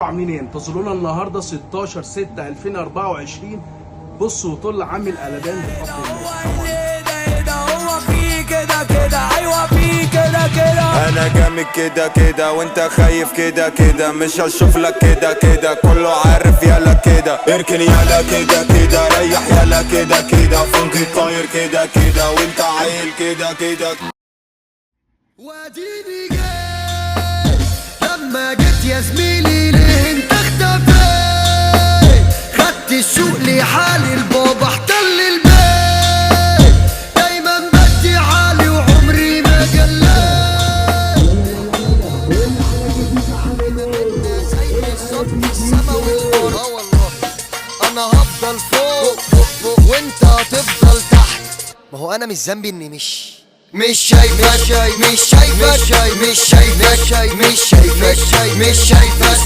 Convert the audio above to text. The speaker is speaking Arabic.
عاملين ايه؟ انتظرونا النهارده 16/6/2024. بصوا وطل عامل قلبان بفضل الله. هو في كده كده، ايوه في كده كده. انا جامد كده كده وانت خايف كده كده، مش هشوف لك كده كده، كله عارف يلا كده. اركن يلا كده كده، ريح يلا كده كده، فنكي طاير كده كده وانت عايل كده كده. واديني جاي لما جيت يا زميلي، ليه انت اختفيت؟ خدت السوق لحالي، البابا احتل البيت. دايما بدي حالي وعمري ما قلت. زي بالظبط السما والارض. والله انا هفضل فوق وانت هتفضل تحت. ما هو انا مش ذنبي اني مش شايفك، مش شايفك، مش شايفك، مش شايفك، مش شايفك، مش شايفك.